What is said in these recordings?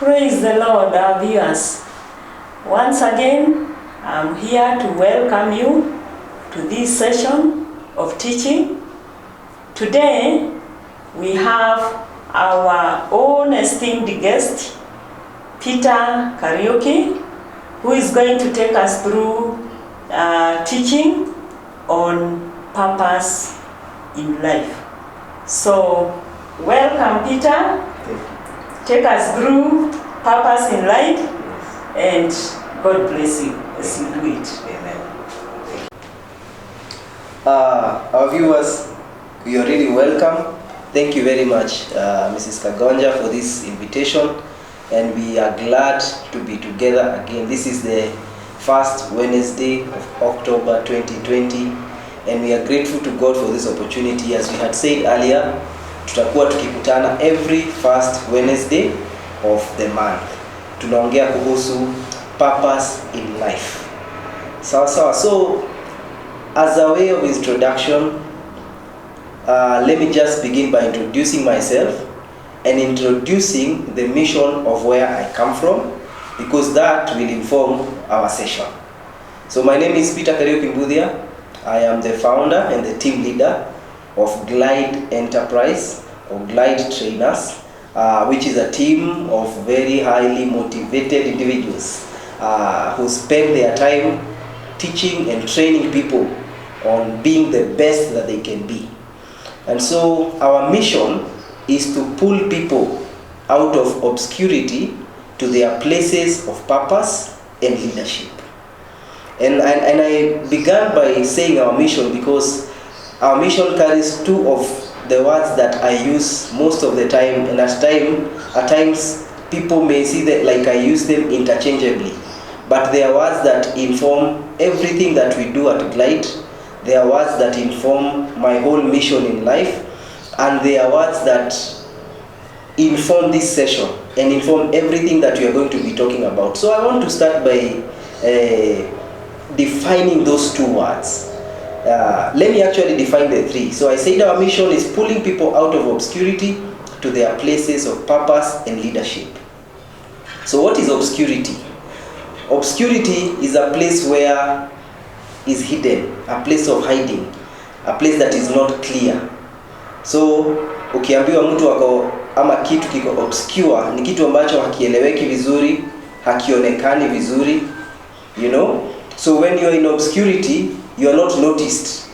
Praise the Lord, our viewers. Once again, I'm here to welcome you to this session of teaching. Today, we have our own esteemed guest, Peter Kariuki, who is going to take us through teaching on purpose in life. So, welcome, Peter. Take us through purpose in life, and God bless you as you do it. Amen. Our viewers, you are really welcome. Thank you very much, Mrs. Kagwanja, for this invitation, and we are glad to be together again. This is the first Wednesday of October 2020, and we are grateful to God for this opportunity. As we had said earlier, tutakuwa tukikutana every first Wednesday of the month. Tunaongea kuhusu purpose in life. So as a way of introduction, let me just begin by introducing myself and introducing the mission of where I come from, because that will inform our session. So my name is Peter Kariuki. I am the founder and the team leader of Glide Enterprise or Glide Trainers, which is a team of very highly motivated individuals who spend their time teaching and training people on being the best that they can be. And so our mission is to pull people out of obscurity to their places of purpose and leadership. And I began by saying our mission because our mission carries two of the words that I use most of the time, and at times people may see that like I use them interchangeably. But they are words that inform everything that we do at Glide. They are words that inform my whole mission in life, and they are words that inform this session and inform everything that we are going to be talking about. So I want to start by defining those two words. Let me actually define the three. So I said our mission is pulling people out of obscurity to their places of purpose and leadership. So what is obscurity? Obscurity is a place where is hidden, a place of hiding, a place that is not clear. So ukiambiwa mtu wako ama kitu kiko obscure, ni kitu ambacho hakieleweki vizuri, hakionekani vizuri, you know. So when you are in obscurity, you are not noticed,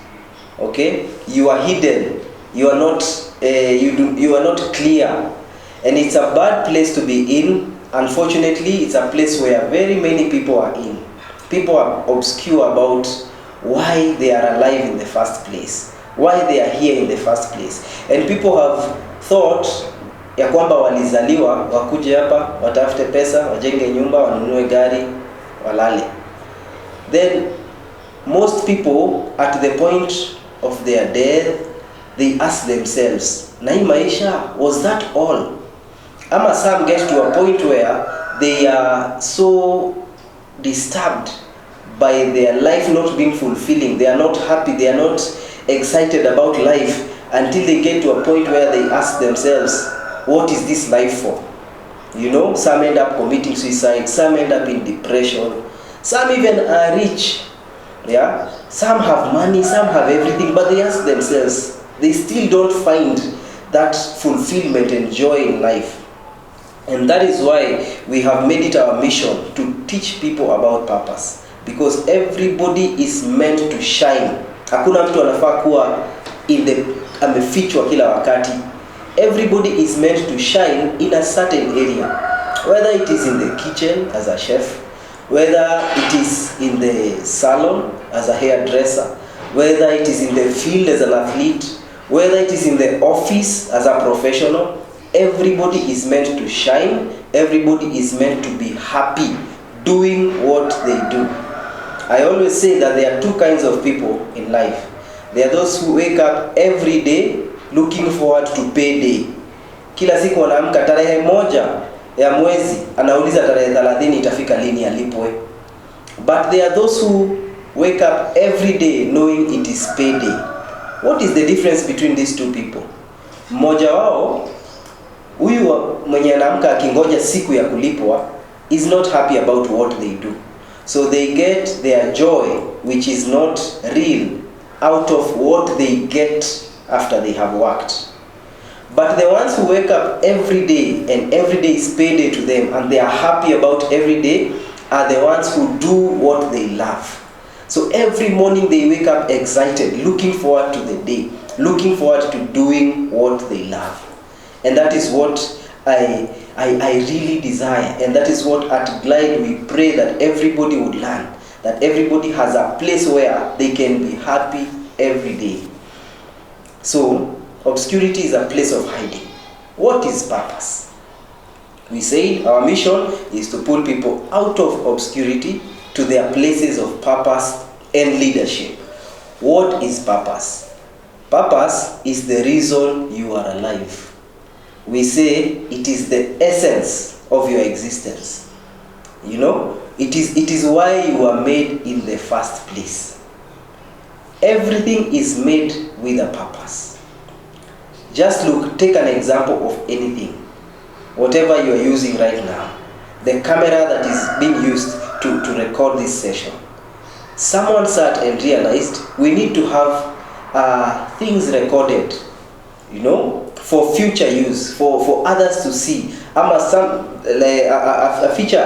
okay? You are hidden. You are not you are not clear, and it's a bad place to be in. Unfortunately, it's a place where very many people are in. People are obscure about why they are alive in the first place, why they are here in the first place, and people have thought ya kwamba walizaliwa wakuje hapa watafute pesa, wajenge nyumba, wanunue gari, walale. Then most people at the point of their death, they ask themselves, na hii maisha, was that all? Ama some get to a point where they are so disturbed by their life not being fulfilling. They are not happy, they are not excited about life until they get to a point where they ask themselves, what is this life for? You know, some end up committing suicide, some end up in depression, some even are rich. Yeah, some have money, some have everything, but they ask themselves, they still don't find that fulfillment and joy in life. And that is why we have made it our mission to teach people about purpose, because everybody is meant to shine. Hakuna mtu anafaa kuwa amefichwa kila wakati. Everybody is meant to shine in a certain area, whether it is in the kitchen as a chef, whether it is in the salon as a hairdresser, whether it is in the field as an athlete, whether it is in the office as a professional. Everybody is meant to shine. Everybody is meant to be happy doing what they do. I always say that there are two kinds of people in life. There are those who wake up every day looking forward to payday. Kila siku anaamka tarehe moja ya mwezi anauliza tarehe 30 itafika lini alipwe. But there are those who wake up every day knowing it is payday. What is the difference between these two people? Mmoja wao Huyu mwenye anaamka akingoja siku ya kulipwa is not happy about what they do. So they get their joy, which is not real, out of what they get after they have worked. But the ones who wake up every day, and every day is payday to them, and they are happy about every day, are the ones who do what they love. So every morning they wake up excited, looking forward to the day, looking forward to doing what they love. And that is what I really desire, and that is what at Glide we pray that everybody would learn, that everybody has a place where they can be happy every day. So obscurity is a place of hiding. What is purpose? We said our mission is to pull people out of obscurity to their places of purpose and leadership. What is purpose? Purpose is the reason you are alive. We say it is the essence of your existence. You know, it is why you are made in the first place. Everything is made with a purpose. Just look, take an example of anything. Whatever you are using right now, the camera that is being used to record this session. Someone sat and realized we need to have things recorded, you know, for future use, for others to see. A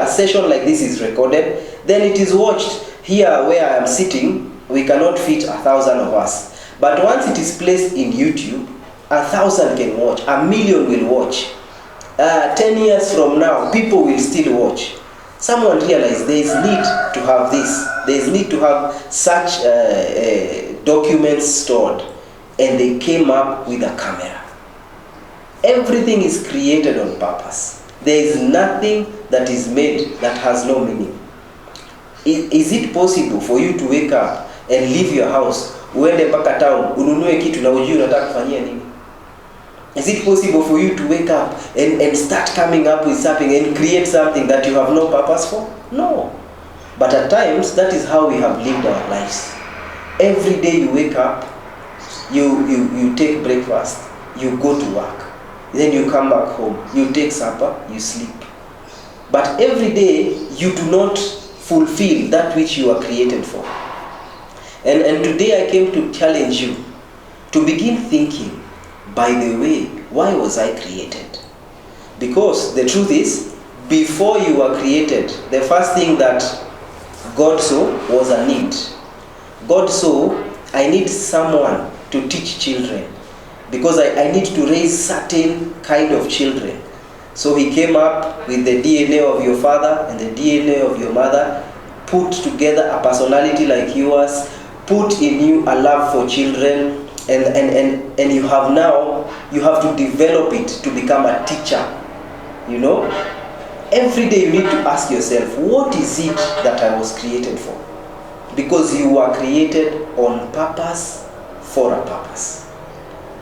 session like this is recorded, then it is watched. Here where I am sitting, we cannot fit 1,000 of us. But once it is placed in YouTube, 1,000 can watch, 1,000,000 will watch. 10 years from now, people will still watch. Someone realized there is need to have this. There is need to have such documents stored, and they came up with a camera. Everything is created on purpose. There is nothing that is made that has no meaning. Is it possible for you to wake up and leave your house, uende mpaka town, ununue kitu na ujue unataka kufanyia nini? Is it possible for you to wake up and start coming up with something and create something that you have no purpose for? No. But at times, that is how we have lived our lives. Every day you wake up, you take breakfast, you go to work, then you come back home, you take supper, you sleep. But every day, you do not fulfill that which you are created for. And today I came to challenge you to begin thinking, by the way, why was I created? Because the truth is, before you were created, the first thing that God saw was a need. God saw, I need someone to teach children, because I need to raise certain kind of children. So he came up with the DNA of your father and the DNA of your mother, put together a personality like yours, put in you a love for children, and you have to develop it to become a teacher. You know, every day you need to ask yourself, what is it that I was created for? Because you were created on purpose, for a purpose.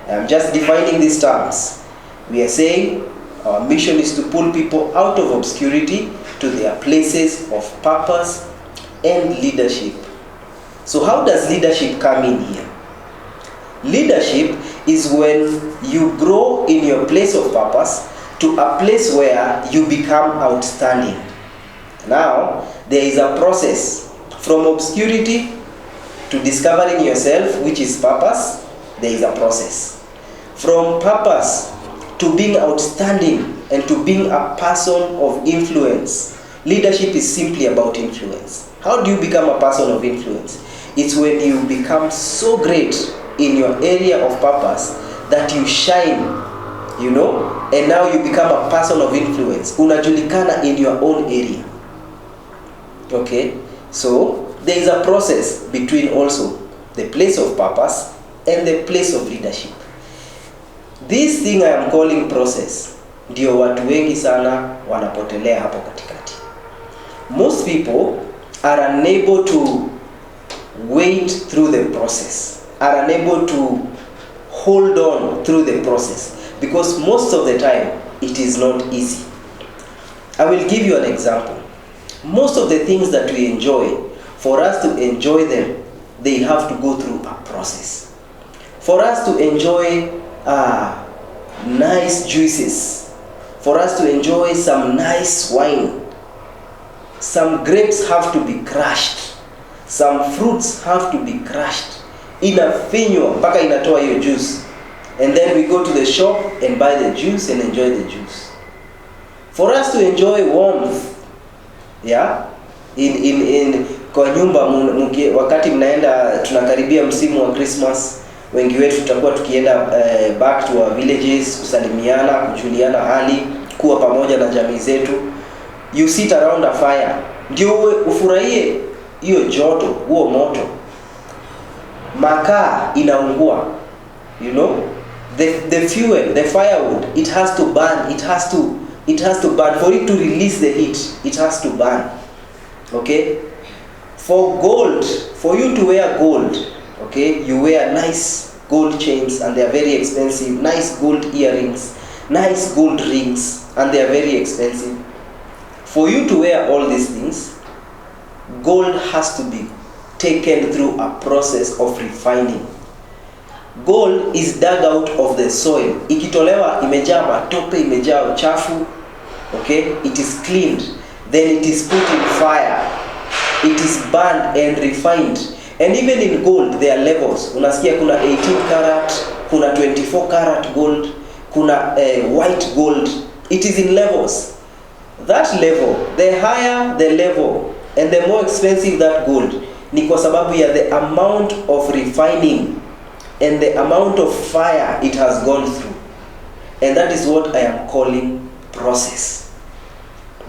I'm just defining these terms. We are saying our mission is to pull people out of obscurity to their places of purpose and leadership. So how does leadership come in here? Leadership is when you grow in your place of purpose to a place where you become outstanding. Now, there is a process from obscurity to discovering yourself, which is purpose. There is a process. From purpose to being outstanding and to being a person of influence. Leadership is simply about influence. How do you become a person of influence? It's when you become so great in your area of purpose that you shine, you know, and now you become a person of influence. Unajulikana in your own area. Okay? So, there is a process between also the place of purpose and the place of leadership. This thing I am calling process, ndio watu wengi sana wanapotelea hapo katikati. Most people are unable to wait through the process, are unable to hold on through the process, because most of the time it is not easy. I will give you an example. Most of the things that we enjoy, for us to enjoy them, they have to go through a process. For us to enjoy nice juices, for us to enjoy some nice wine, some grapes have to be crushed, some fruits have to be crushed, inafinywa mpaka inatoa hiyo juice, and then we go to the shop and buy the juice and enjoy the juice. For us to enjoy warmth, yeah, in kwa nyumba wakati mnaenda, tunakaribia msimu wa Christmas, wengi wetu tutakuwa tukienda back to our villages, kusalimiana, kujuliana hali, kuwa pamoja na jamii zetu. You sit around a fire, ndio ufurahie hiyo joto, huo moto. Makaa inaungua, you know, the fuel, the firewood, it has to burn, it has to burn for it to release the heat. It has to burn. Okay, for gold, for you to wear gold, okay, you wear nice gold chains and they are very expensive, nice gold earrings, nice gold rings, and they are very expensive. For you to wear all these things, gold has to be taken through a process of refining. Gold is dug out of the soil. Ikitolewa imejaa matope, imejaa uchafu, okay, it is cleaned, then it is put in fire, it is burned and refined. And even in gold there are levels. Unasikia kuna 18 karat, kuna 24 karat gold, kuna white gold. It is in levels. That level, the higher the level and the more expensive that gold, ni kwa sababu ya the amount of refining and the amount of fire it has gone through. And that is what I am calling process.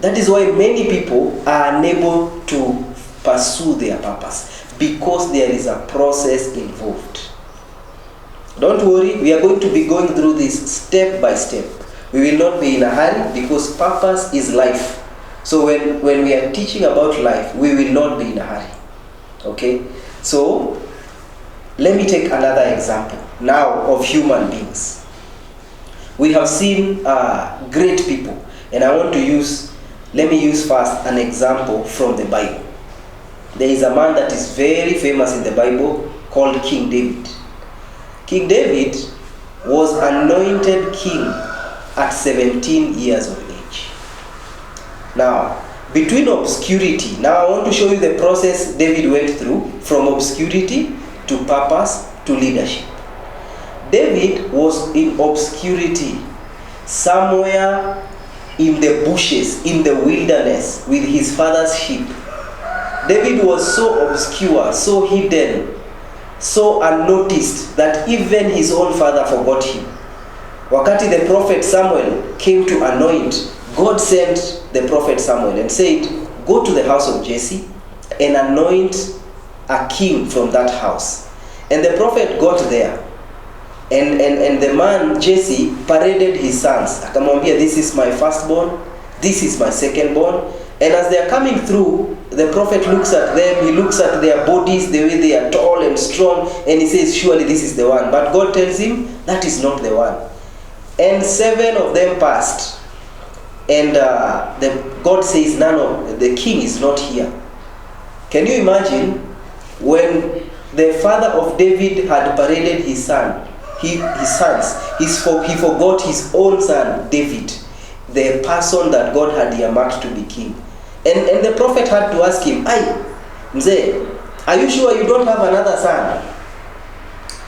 That is why many people are unable to pursue their purpose, because there is a process involved. Don't worry, we are going to be going through this step by step. We will not be in a hurry, because purpose is life. So when we are teaching about life, we will not be in a hurry. Okay? So let me take another example now of human beings. We have seen great people, and let me use first an example from the Bible. There is a man that is very famous in the Bible called King David. King David was anointed king at 17 years of age. Now, between obscurity, now I want to show you the process David went through from obscurity to purpose to leadership. David was in obscurity, somewhere in the bushes, in the wilderness, with his father's sheep. David was so obscure, so hidden, so unnoticed that even his own father forgot him. Wakati the prophet Samuel came to anoint, God sent the prophet Samuel and said, go to the house of Jesse and anoint a king from that house. And the prophet got there, and the man Jesse paraded his sons. Akamwambia, this is my firstborn, this is my secondborn. And as they are coming through, the prophet looks at them, he looks at their bodies, the way they are tall and strong, and he says, surely this is the one. But God tells him, that is not the one. And 7 of them passed. And God says, the king is not here. Can you imagine when the father of David had paraded his sons, he forgot his own son, David, the person that God had earmarked to be king. And the prophet had to ask him, Mzee, are you sure you don't have another son?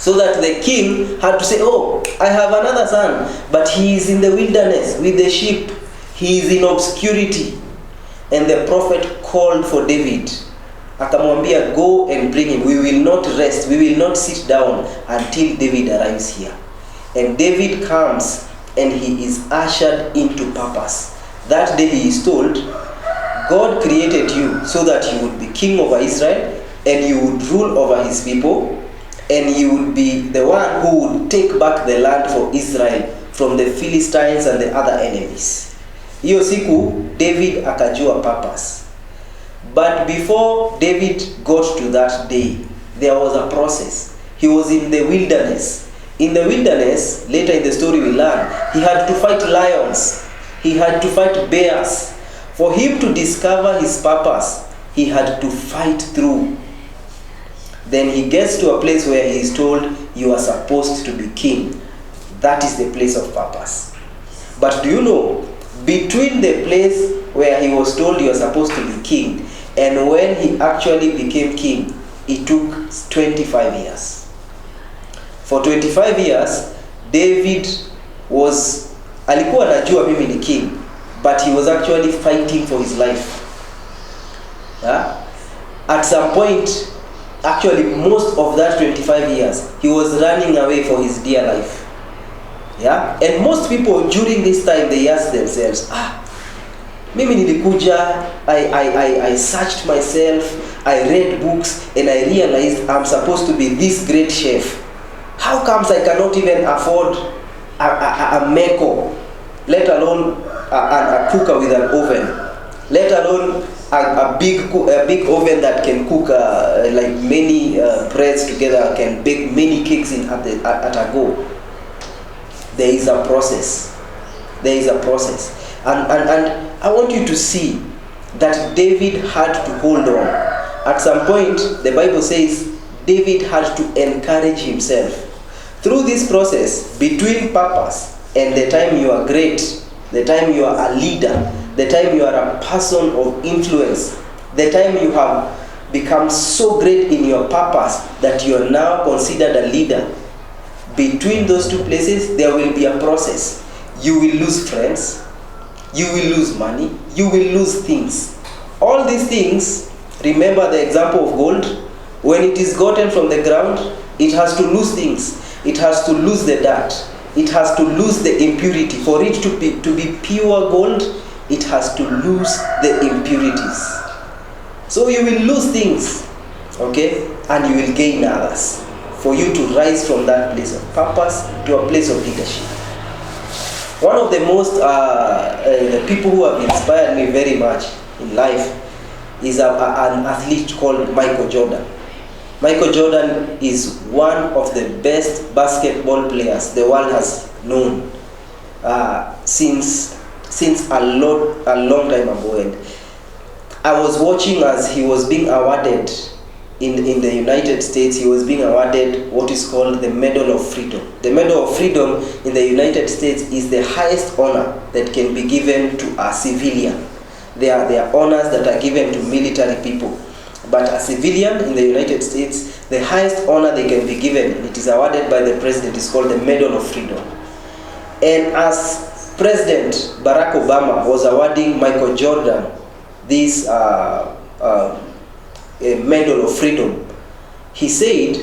So that the king had to say, oh, I have another son, but he is in the wilderness with the sheep. He is in obscurity. And the prophet called for David. Akamwambia, go and bring him. We will not rest. We will not sit down until David arrives here. And David comes and he is ushered into purpose. That day he is told, God created you so that you would be king over Israel and you would rule over his people, and you would be the one who would take back the land for Israel from the Philistines and the other enemies. Hiyo siku David akajua purpose. But before David got to that day, there was a process. He was in the wilderness. In the wilderness, later in the story we learn, he had to fight lions. He had to fight bears. For him to discover his purpose, he had to fight through. Then he gets to a place where he is told, you are supposed to be king. That is the place of purpose. But do you know, between the place where he was told you are supposed to be king and when he actually became king, it took 25 years. For 25 years, David alikuwa anajua mimi ni king, but he was actually fighting for his life. At some point, actually most of that 25 years, he was running away for his dear life. And most people during this time, they ask themselves, mimi nilikuja, I searched myself, I read books, and I realized I'm supposed to be this great chef. How comes I cannot even afford a meko, let alone a cooker with an oven, let alone a big oven that can cook like many breads together, can bake many cakes at a go. There is a process. There is a process. And I want you to see that David had to hold on. At some point, the Bible says David had to encourage himself. Through this process, between purpose and the time you are great, the time you are a leader, the time you are a person of influence, the time you have become so great in your purpose that you are now considered a leader, between those two places, there will be a process. You will lose friends, you will lose money, you will lose things. All these things, remember the example of gold, when it is gotten from the ground, it has to lose things. It has to lose the dirt. It has to lose the impurity. For it to be pure gold, it has to lose the impurities. So you will lose things, okay, and you will gain others, for you to rise from that place of purpose to a place of leadership. One of the most people who have inspired me very much in life is an athlete called Michael Jordan. Michael Jordan is one of the best basketball players the world has known since a long time ago. And I was watching as he was being awarded in the United States. He was being awarded what is called the Medal of Freedom. The Medal of Freedom in the United States is the highest honor that can be given to a civilian. There are honors that are given to military people. But a civilian in the United States, the highest honor they can be given, it is awarded by the president, is called the Medal of Freedom. And as President Barack Obama was awarding Michael Jordan this Medal of Freedom, he said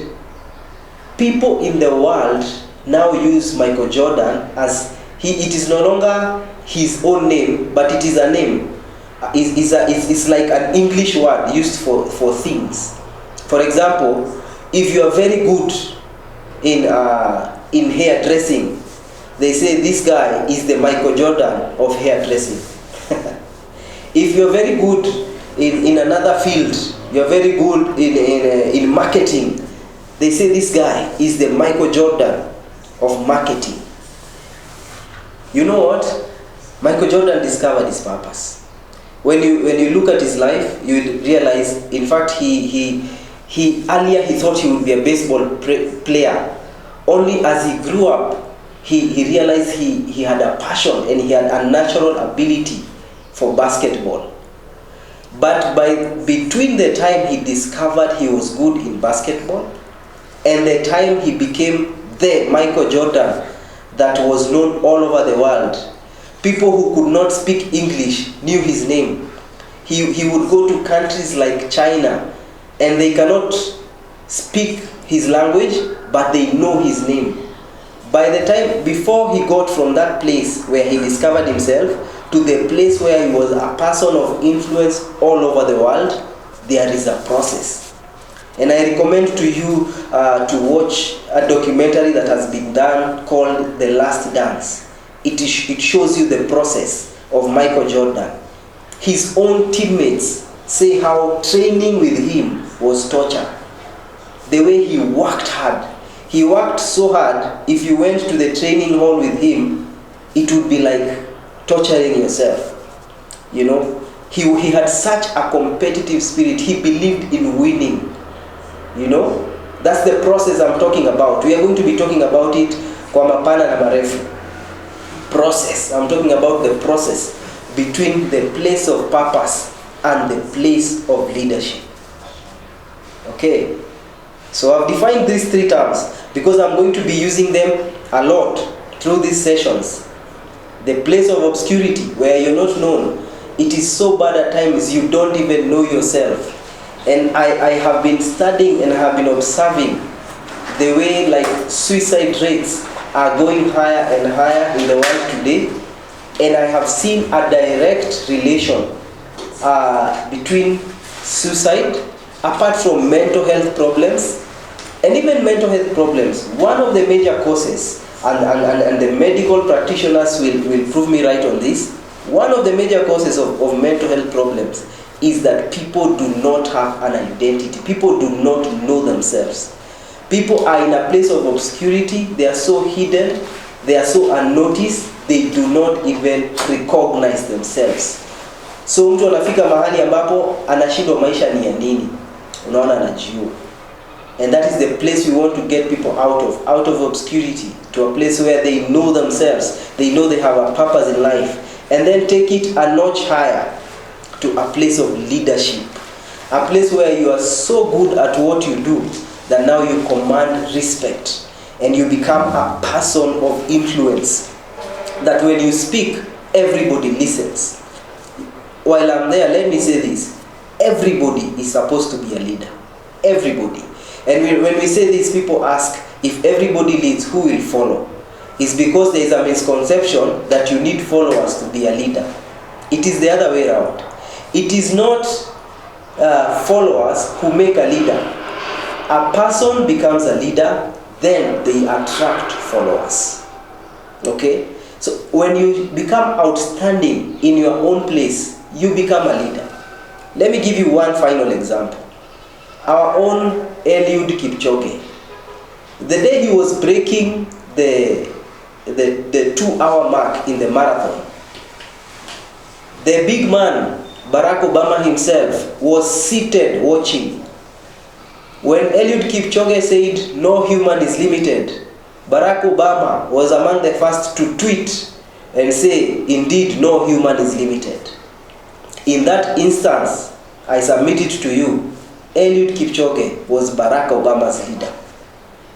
people in the world now use Michael Jordan as it is no longer his own name, but it is a name. It's like an English word used for things. For example, if you are very good in hairdressing, they say this guy is the Michael Jordan of hairdressing. If you are very good in another field, you are very good in marketing, they say this guy is the Michael Jordan of marketing. You know what? Michael Jordan discovered his purpose. When you look at his life, you will realize, in fact, he earlier he thought he would be a baseball player. Only as he grew up, he realized he had a passion and he had a natural ability for basketball. But between the time he discovered he was good in basketball and the time he became the Michael Jordan that was known all over the world, people who could not speak English knew his name. He would go to countries like China and they cannot speak his language, but they know his name. By the time, before he got from that place where he discovered himself to the place where he was a person of influence all over the world, there is a process. And I recommend to you to watch a documentary that has been done called The Last Dance. It shows you the process of Michael Jordan. His own teammates say how training with him was torture. The way he worked hard. He worked so hard, if you went to the training hall with him, it would be like torturing yourself. You know, he had such a competitive spirit. He believed in winning. You know, that's the process I'm talking about. We are going to be talking about it kwa mapana na marefu. process. I'm talking about the process between the place of purpose and the place of leadership. Okay, so I've defined these three terms because I'm going to be using them a lot through these sessions. The place of obscurity, where you're not known. It is so bad at times you don't even know yourself. And I have been studying and have been observing the way like suicide rates are going higher and higher in the world today. And I have seen a direct relation between suicide, apart from mental health problems, and even mental health problems. One of the major causes, and the medical practitioners will prove me right on this, one of the major causes of mental health problems is that people do not have an identity. People do not know themselves. People are in a place of obscurity. They are so hidden. They are so unnoticed. They do not even recognize themselves. So mtu anafika mahali ambapo anashindwa maisha ni ya nini. Unaona anajiua. And that is the place we want to get people out of obscurity, to a place where they know themselves. They know they have a purpose in life. And then take it a notch higher to a place of leadership. A place where you are so good at what you do that now you command respect. And you become a person of influence. That when you speak, everybody listens. While I'm there, let me say this. Everybody is supposed to be a leader. Everybody. And when we say this, people ask, if everybody leads, who will follow? It's because there is a misconception that you need followers to be a leader. It is the other way around. It is not followers who make a leader. A person becomes a leader, then they attract followers. Okay? So when you become outstanding in your own place, you become a leader. Let me give you one final example. Our own Eliud Kipchoge. The day he was breaking the 2-hour mark in the marathon, the big man, Barack Obama himself, was seated watching. When Eliud Kipchoge said, "No human is limited," Barack Obama was among the first to tweet and say, "Indeed, no human is limited." In that instance, I submit it to you, Eliud Kipchoge was Barack Obama's leader.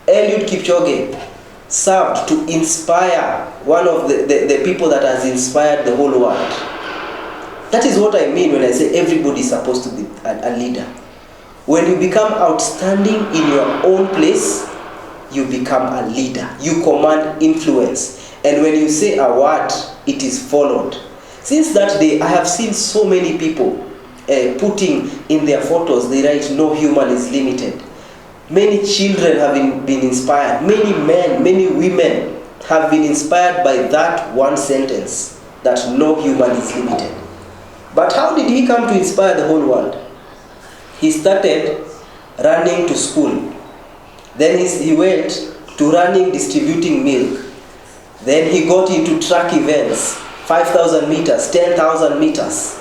Eliud Kipchoge served to inspire one of the people that has inspired the whole world. That is what I mean when I say everybody is supposed to be a leader. When you become outstanding in your own place, you become a leader. You command influence. And when you say a word, it is followed. Since that day, I have seen so many people putting in their photos, they write, "No human is limited." Many children have been inspired. Many men, many women have been inspired by that one sentence, that no human is limited. But how did he come to inspire the whole world? He started running to school. Then he went to running, distributing milk. Then he got into track events, 5,000 meters, 10,000 meters.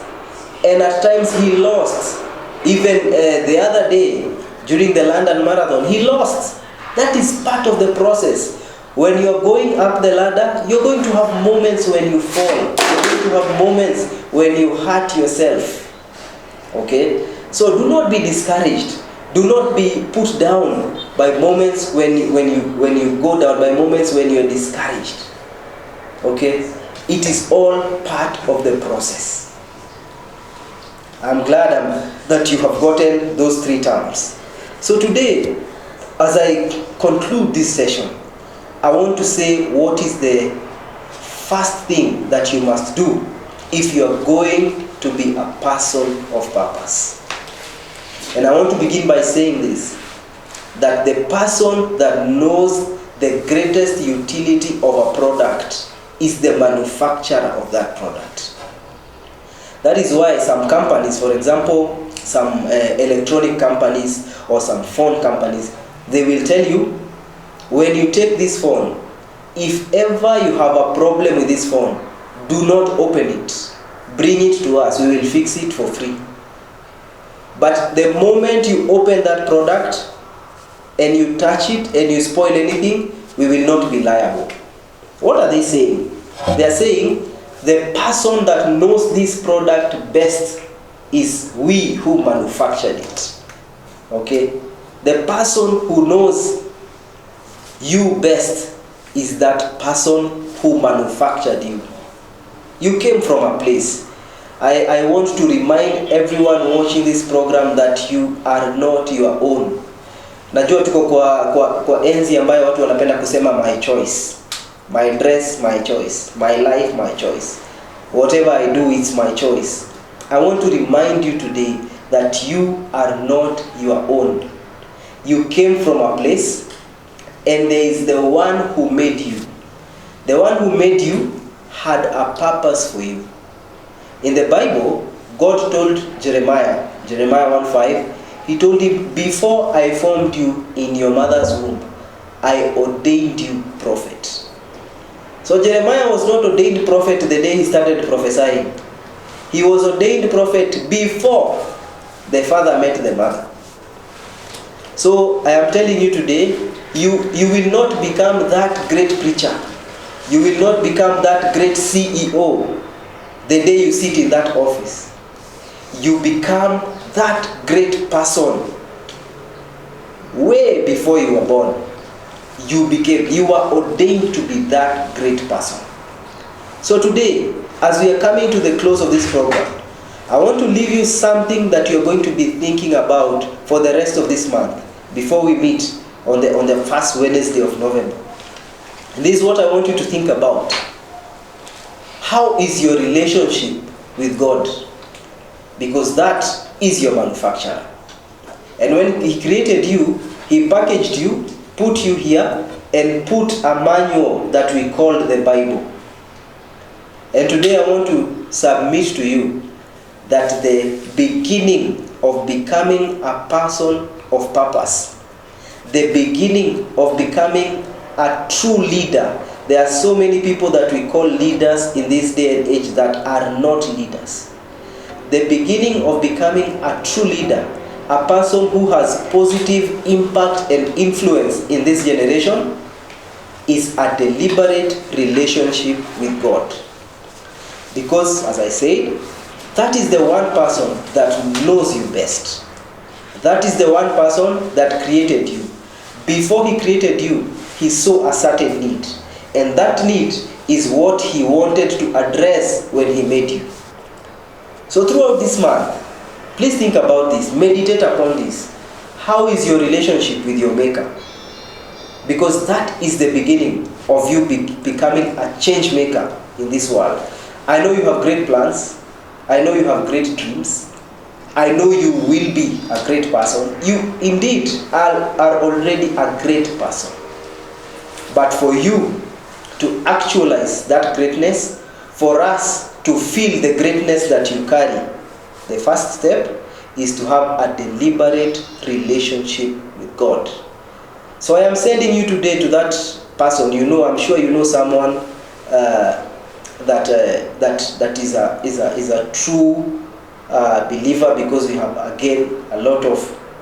And at times he lost. Even the other day, during the London Marathon, he lost. That is part of the process. When you're going up the ladder, you're going to have moments when you fall. You're going to have moments when you hurt yourself. Okay? So do not be discouraged. Do not be put down by moments when you go down, by moments when you're discouraged. Okay? It is all part of the process. I'm glad that you have gotten those three terms. So today, as I conclude this session, I want to say what is the first thing that you must do if you are going to be a person of purpose. And I want to begin by saying this, that the person that knows the greatest utility of a product is the manufacturer of that product. That is why some companies, for example, some electronic companies or some phone companies, they will tell you, when you take this phone, if ever you have a problem with this phone, do not open it. Bring it to us, we will fix it for free. But the moment you open that product and you touch it and you spoil anything, we will not be liable. What are they saying? They are saying the person that knows this product best is we who manufactured it. Okay? The person who knows you best is that person who manufactured you. You came from a place. I want to remind everyone watching this program that you are not your own. Najua tuko kwa enzi ambayo watu wanapenda kusema my choice. My dress, my choice. My life, my choice. Whatever I do, it's my choice. I want to remind you today that you are not your own. You came from a place, and there is the one who made you. The one who made you had a purpose for you. In the Bible, God told Jeremiah 1:5, he told him, before I formed you in your mother's womb, I ordained you prophet. So Jeremiah was not ordained prophet the day he started prophesying. He was ordained prophet before the father met the mother. So I am telling you today, you will not become that great preacher. You will not become that great CEO the day you sit in that office. You become that great person way before you were born. You were ordained to be that great person. So today, as we are coming to the close of this program, I want to leave you something that you're going to be thinking about for the rest of this month before we meet on the first Wednesday of November. And this is what I want you to think about. How is your relationship with God? Because that is your manufacturer. And when He created you, He packaged you, put you here, and put a manual that we call the Bible. And today I want to submit to you that the beginning of becoming a person of purpose, the beginning of becoming a true leader. There are so many people that we call leaders in this day and age that are not leaders. The beginning of becoming a true leader, a person who has positive impact and influence in this generation, is a deliberate relationship with God. Because, as I said, that is the one person that knows you best. That is the one person that created you. Before He created you, He saw a certain need. And that need is what He wanted to address when He made you. So throughout this month, please think about this. Meditate upon this. How is your relationship with your Maker? Because that is the beginning of you becoming a change maker in this world. I know you have great plans. I know you have great dreams. I know you will be a great person. You indeed are already a great person. But for you to actualize that greatness, for us to feel the greatness that you carry, the first step is to have a deliberate relationship with God. So I am sending you today to that person. You know, I'm sure you know someone that is a true believer, because we have again a lot of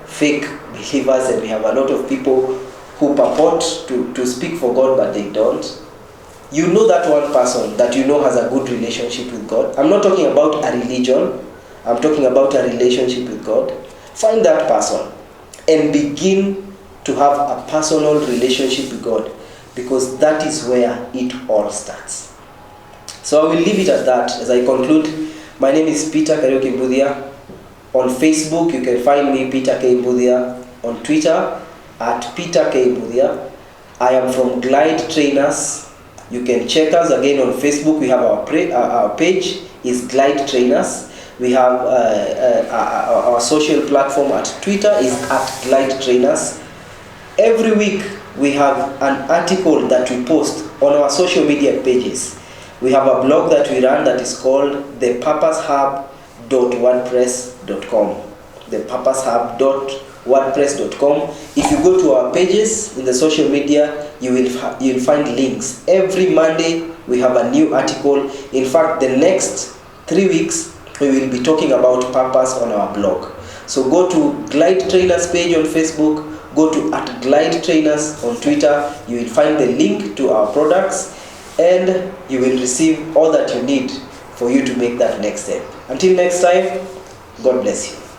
fake believers, and we have a lot of people who purport to speak for God but they don't. You know that one person that you know has a good relationship with God. I'm not talking about a religion. I'm talking about a relationship with God. Find that person and begin to have a personal relationship with God, because that is where it all starts. So I will leave it at that as I conclude. My name is Peter Kariuki Mbudia. On Facebook, you can find me, Peter K. Mbudia. On Twitter, at Peter K. Mbudia. I am from Glide Trainers. You can check us again on Facebook. We have our page is Glide Trainers. We have our social platform at Twitter is at Glide Trainers. Every week we have an article that we post on our social media pages. We have a blog that we run that is called thepurposehub.wordpress.com. thepurposehub.wordpress.com. If you go to our pages in the social media, you'll find links. Every Monday we have a new article. In fact, the next 3 weeks we will be talking about purpose on our blog. So go to Glide Trainers page on Facebook, go to @Glide Trainers on Twitter. You will find the link to our products. and you will receive all that you need for you to make that next step. Until next time, God bless you.